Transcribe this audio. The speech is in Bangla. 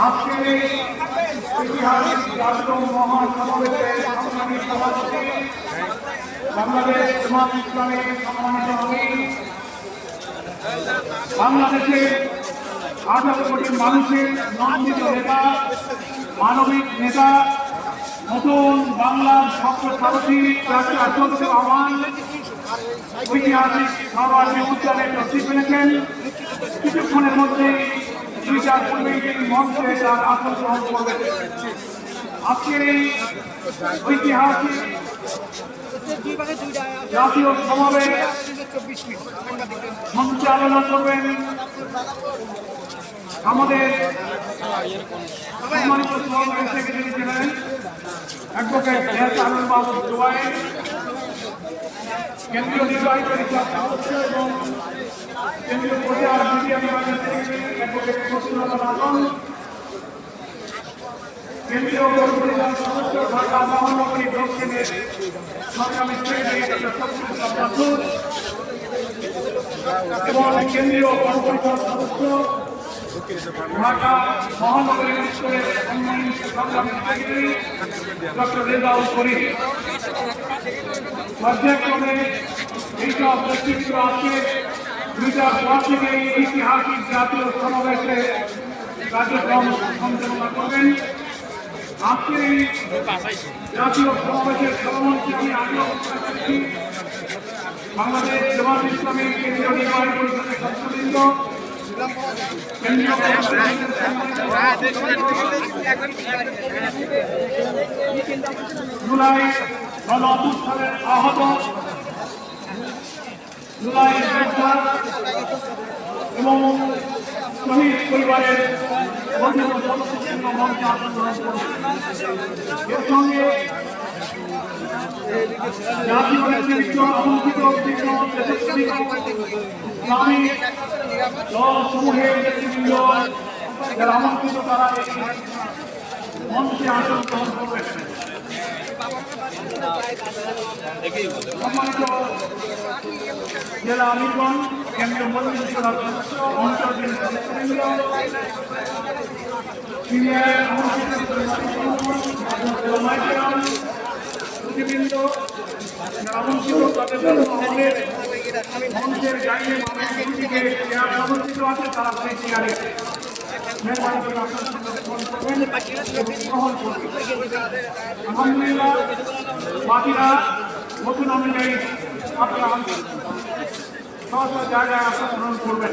আজকের এই ঐতিহাসিক জাতীয় মহাসমাবেশে সংগ্রামী সভাপতি বাংলাদেশ জামাত ইসলামের সম্মানিত আমির, বাংলাদেশের 18 কোটি মানুষের নন্দিত নেতা, মানবিক নেতা, নতুন বাংলার স্বপ্ন সারথী ডাক্তার আশফাকুর রহমান ঐতিহাসিক সর্বাধিক উদ্যানে প্রস্তুতি পেয়েছেন। কিছুক্ষণের মধ্যেই দুইটার পূর্বেই তিনি মঞ্চে তার আসন গ্রহণ করবেন। আজকের এই ঐতিহাসিক জাতীয় সমাবেশ সঞ্চালনা করবেন আমাদের সম্মানিত সভাপতি secretary general advocate S Alam Babu জোয়াই, কেন্দ্রীয় নির্বাহী পরিষদ সদস্য এবং কেন্দ্রীয় প্রচার মিডিয়া বিভাগের সেক্রেটারি অ্যাডভোকেট শশীলতা রাজন, কেন্দ্রীয় পরিষদ সদস্য ঢাকা মহানগরী দক্ষিণের সংগ্রামী সেক্রেটারি এবং কেন্দ্রীয় পরিষদ সদস্য ঢাকা মহানগরী উত্তরের সম্মানিত সংগ্রামী সেক্রেটারি ডক্টর রেজাউল করিম। পর্যায়ক্রমে এইসব ব্যক্তিত্ব আজকে 2:10 থেকে এই ঐতিহাসিক জাতীয় সমাবেশে কার্যক্রম সঞ্চালনা করবেন। আজকের এই জাতীয় সমাবেশের সভামঞ্চে আমি আগ্রহ করছি বাংলাদেশ জামাত ইসলামের কেন্দ্রীয় নির্বাহী পরিষদের সদস্যবৃন্দ, জুলাই গণ-অভ্যুত্থানের আহত, জুলাই যোদ্ধা এবং শহীদ পরিবারের সদস্যবৃন্দ মঞ্চে আসন গ্রহণ করবেন। এর সঙ্গে জাতীয় নেতৃত্ব, আমন্ত্রিত ইসলামিক দলসমূহের নেতৃবৃন্দ যারা আমন্ত্রিত তারা মঞ্চে আসন গ্রহণ করবেন। সম্মানিত জেলা আমিরগণ, কেন্দ্রীয় মন্ত্রিসভার সদস্য, অঞ্চলের সদস্যবৃন্দ, সিনিয়র প্রতিবৃন্দ আমন্ত্রিত তাদের মঞ্চের গাইয়ে মানুষকে চেয়ার সমর্থিত আছে, তারা সেই চেয়ারে আলহামদুলিল্লাহ বাকিরা নতুন অনুযায়ী আপনারা সহজ জায়গায় আসন গ্রহণ করবেন।